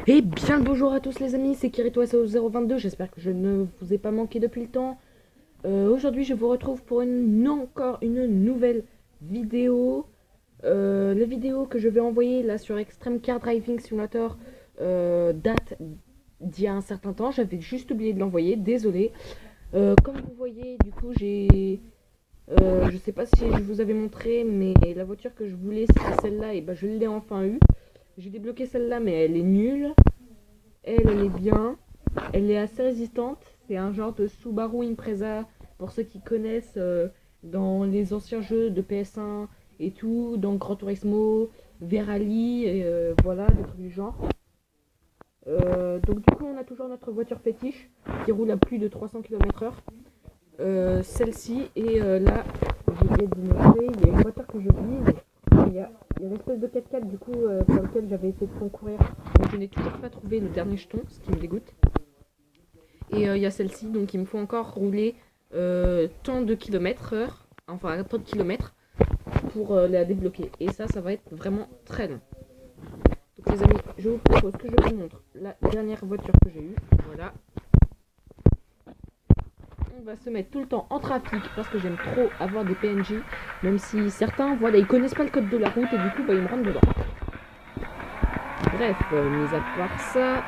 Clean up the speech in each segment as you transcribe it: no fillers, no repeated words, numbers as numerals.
Et bien le bonjour à tous les amis, c'est Kirito022, j'espère que je ne vous ai pas manqué depuis le temps. Aujourd'hui je vous retrouve pour encore une nouvelle vidéo. La vidéo que je vais envoyer là sur Extreme Car Driving Simulator date d'il y a un certain temps, j'avais juste oublié de l'envoyer, désolé. Comme vous voyez, du coup j'ai... je sais pas si je vous avais montré, mais la voiture que je voulais c'est celle-là, et je l'ai enfin eue. J'ai débloqué celle-là, mais elle est nulle. Elle est bien. Elle est assez résistante. C'est un genre de Subaru Impreza, pour ceux qui connaissent, dans les anciens jeux de PS1 et tout, dans Gran Turismo, Verali, et voilà, des trucs du genre. Donc du coup, on a toujours notre voiture fétiche, qui roule à plus de 300 km/h. Celle-ci, et là, je vais vous montrer, il y a une voiture que je vise. Il y a l'espèce de 4x4 du coup pour lequel j'avais essayé de concourir. Donc je n'ai toujours pas trouvé le dernier jeton, ce qui me dégoûte. Et il y a celle-ci, donc il me faut encore rouler tant de kilomètres/heure, enfin tant de kilomètres pour la débloquer. Et ça va être vraiment très long. Donc les amis, je vous propose que je vous montre la dernière voiture que j'ai eue. Voilà. On va se mettre tout le temps en trafic parce que j'aime trop avoir des PNJ, même si certains, voilà, ils connaissent pas le code de la route et du coup, ils me rentrent dedans. Bref, mis à part ça,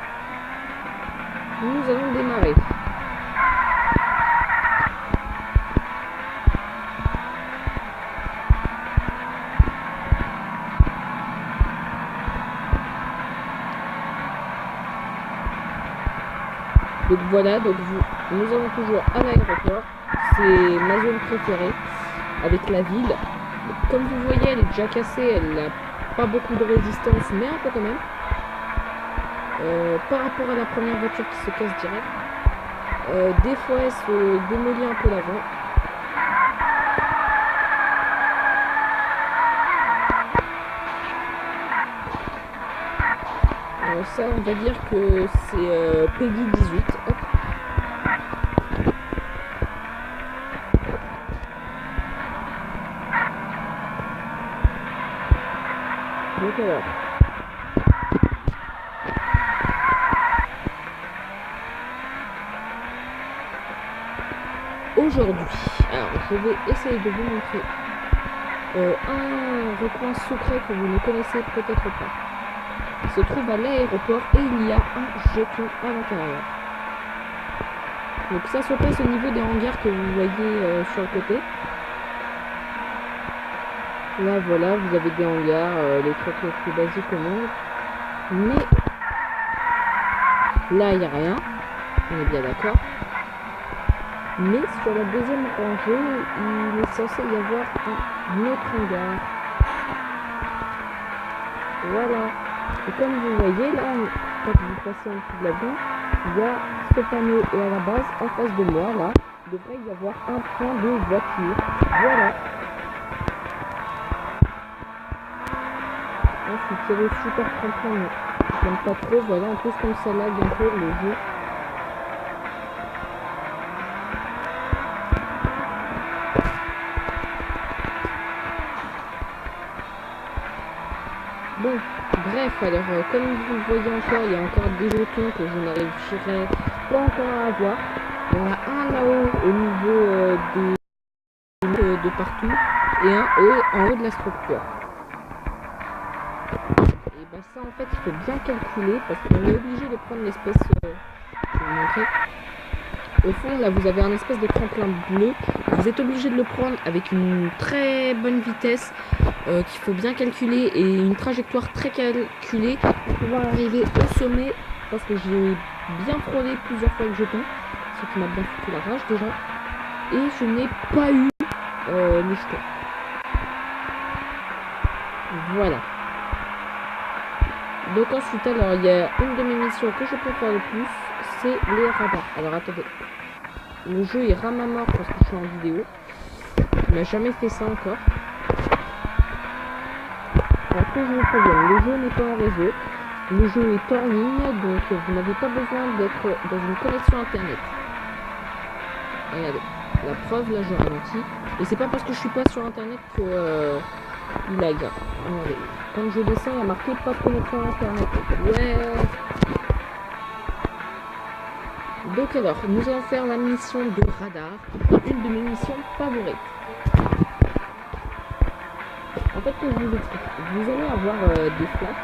nous allons démarrer. Donc voilà, nous allons toujours à l'aéroport. C'est ma zone préférée avec la ville. Comme vous voyez, elle est déjà cassée, elle n'a pas beaucoup de résistance, mais un peu quand même. Par rapport à la première voiture qui se casse direct, des fois elle se démolit un peu l'avant. Ça, on va dire que c'est Peggy 18. Hop. Donc alors. Aujourd'hui, alors je vais essayer de vous montrer un recoin secret que vous ne connaissez peut-être pas. Il se trouve à l'aéroport et il y a un jeton à l'intérieur. Donc ça se passe au niveau des hangars que vous voyez sur le côté. Là voilà, vous avez des hangars, les trucs les plus basiques au monde. Mais là il n'y a rien, on est bien d'accord. Mais sur la deuxième rangée, il est censé y avoir un autre hangar. Voilà. Et comme vous voyez, là, quand vous passez en dessous de l'avion, il y a ce panneau. Et à la base, en face de moi, là, il devrait y avoir un point de voiture. Voilà. Là, je suis tiré super tremplin, mais j'aime pas trop. Voilà, en plus, comme ça lag un peu le jeu. Bon, bref, alors comme vous le voyez encore, il y a encore des jetons que je n'arriverai pas encore à avoir. Il y en a un là-haut au niveau de partout et un en haut de la structure. Et ça en fait il faut bien calculer parce qu'on est obligé de prendre l'espèce, je vais vous montrer. Au fond là vous avez un espèce de tremplin bleu, vous êtes obligé de le prendre avec une très bonne vitesse qu'il faut bien calculer et une trajectoire très calculée pour pouvoir arriver au sommet parce que j'ai bien frôlé plusieurs fois le jeton, ce qui m'a bien foutu la rage déjà, et je n'ai pas eu le jeton. Voilà. Donc ensuite alors il y a une de mes missions que je peux faire le plus, c'est les radars. Alors attendez, le jeu il rame à mort parce que je suis en vidéo, il n'a jamais fait ça encore. Alors que je vous préviens, le jeu n'est pas en réseau, le jeu est hors ligne, donc vous n'avez pas besoin d'être dans une connexion internet. Regardez, la preuve là je ralentis, et c'est pas parce que je suis pas sur internet que il lag. Regardez. quand je descends, il y a marqué pas de connexion internet. Ouais. Donc alors, nous allons faire la mission de radar, une de mes missions favorites. En fait, comme je vous explique, vous allez avoir des flashs.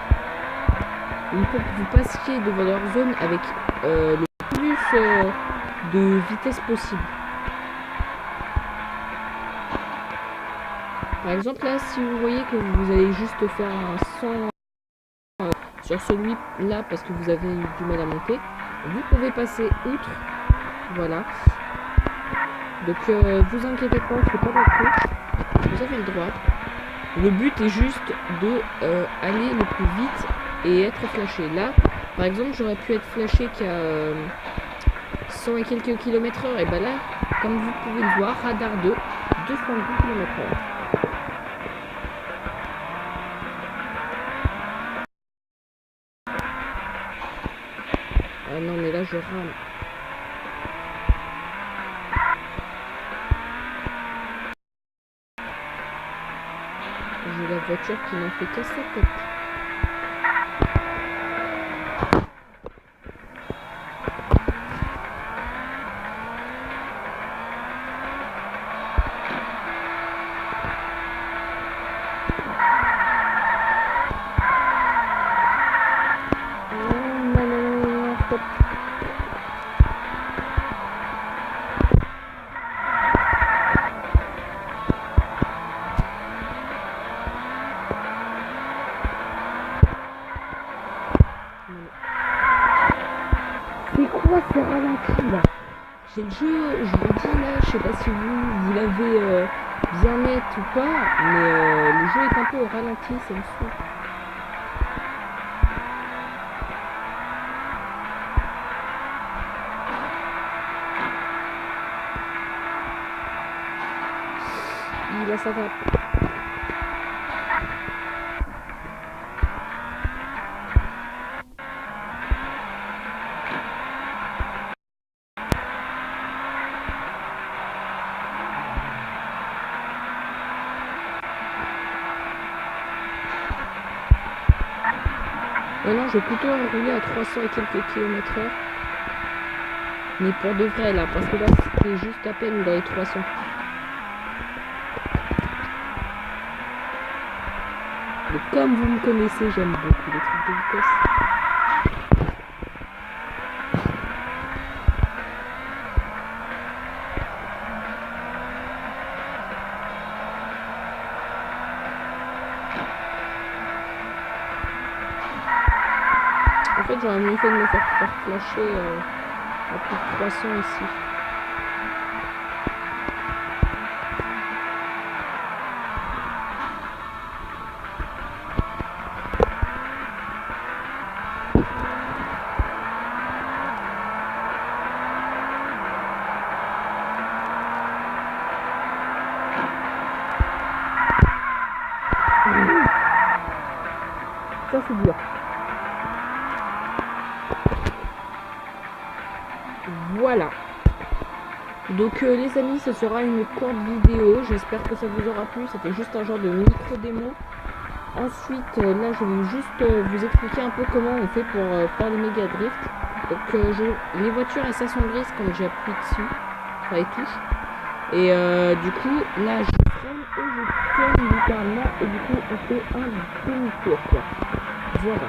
Il faut que vous passiez devant leur zone avec le plus de vitesse possible. Par exemple, là, si vous voyez que vous allez juste faire un 100 sur celui-là parce que vous avez eu du mal à monter, vous pouvez passer outre. Voilà. Donc, vous inquiétez pas, c'est pas d'accord. Vous avez le droit. Le but est juste de aller le plus vite et être flashé. Là, par exemple, j'aurais pu être flashé qu'à 100 et quelques km/h. Et ben là, comme vous pouvez le voir, radar 2, 210 km/h. Ah non, mais là, je rame. J'ai la voiture qui n'en fait qu'à sa tête. Non, stop. C'est quoi ce ralenti là? C'est le jeu, je vous dis là, je sais pas si vous l'avez bien net ou pas, mais le jeu est un peu au ralenti, c'est le son. Là ça va. Non, je vais plutôt rouler à 300 et quelques km/h. Mais pour de vrai là, parce que là c'était juste à peine dans les 300. Mais comme vous me connaissez, j'aime beaucoup les trucs de vitesse. En fait, j'aurais mieux fait de me faire flasher à plus de 300 ici. Ça c'est dur. Voilà. Donc les amis, ce sera une courte vidéo. J'espère que ça vous aura plu. C'était juste un genre de micro démo. Ensuite, là je vais juste vous expliquer un peu comment on fait pour faire le méga drift. Donc les voitures elles s'assombrissent quand j'appuie dessus. Enfin les touches. Et du coup là je freine et je tourne littéralement. Et du coup on fait un demi-tour quoi. Voilà.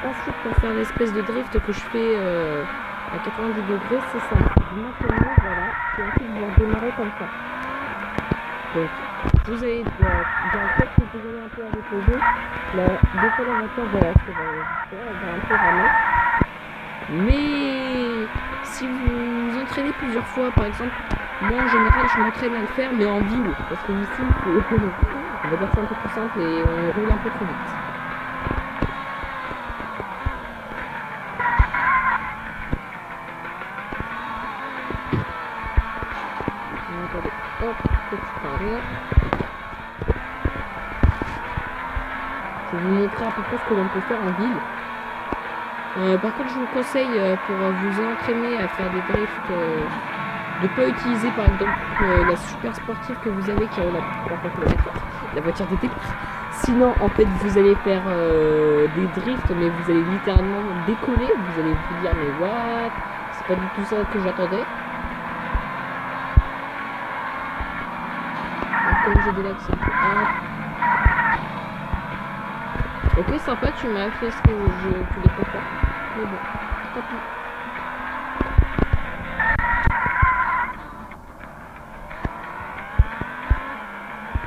Ensuite pour faire l'espèce de drift que je fais à 90 degrés, c'est ça. Vous maintenez, voilà, et ensuite vous redémarrez comme ça. Donc vous avez dans le fait que vous allez un peu à reposer, des fois la voiture, voilà ce que elle va un peu ramer. Mais si vous vous entraînez plusieurs fois, par exemple, moi en général je m'entraîne à le faire mais en ville, parce que ici on va dire c'est un peu plus simple et on roule un peu trop vite. Hop, petit arrière. Je vais vous montrer à peu près ce que l'on peut faire en ville. Par contre, je vous conseille pour vous entraîner à faire des drifts de ne pas utiliser par exemple la super sportive que vous avez qui roule à 300 km/h. La voiture d'été. Sinon, en fait, vous allez faire des drifts, mais vous allez littéralement décoller. Vous allez vous dire, mais what? C'est pas du tout ça que j'attendais. Comme j'ai de l'accès. Ok, sympa, tu m'as fait ce que je voulais pas faire. Mais bon, tant pis.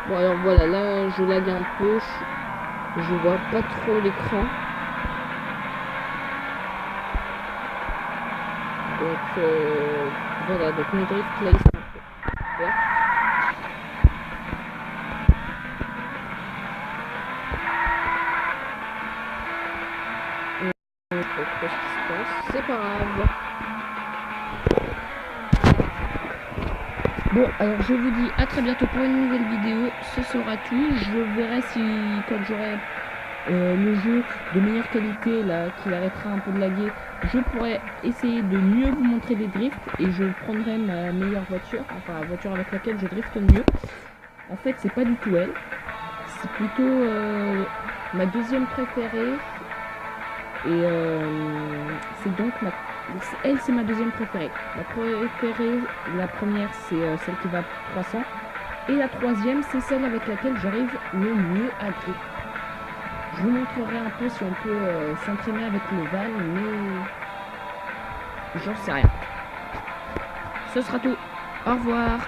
Bon, alors voilà, là je lag un peu. Je vois pas trop l'écran. Donc voilà, donc mes drifts là ils sont un peu. Ouais. Je sais pas trop ce qui se passe, c'est pas grave. Bon, alors je vous dis à très bientôt pour une nouvelle vidéo. Ce sera tout. Je verrai si quand j'aurai le jeu de meilleure qualité là, qu'il arrêtera un peu de laguer, je pourrais essayer de mieux vous montrer des drifts et je prendrai ma meilleure voiture, enfin la voiture avec laquelle je drifte le mieux. En fait, c'est pas du tout elle, c'est plutôt ma deuxième préférée et c'est donc elle, c'est ma deuxième préférée. Ma préférée, la première, c'est celle qui va à 300 et la troisième, c'est celle avec laquelle j'arrive le mieux à drift. Je vous montrerai un peu si on peut s'entraîner avec le van, mais j'en sais rien. Ce sera tout. Au revoir.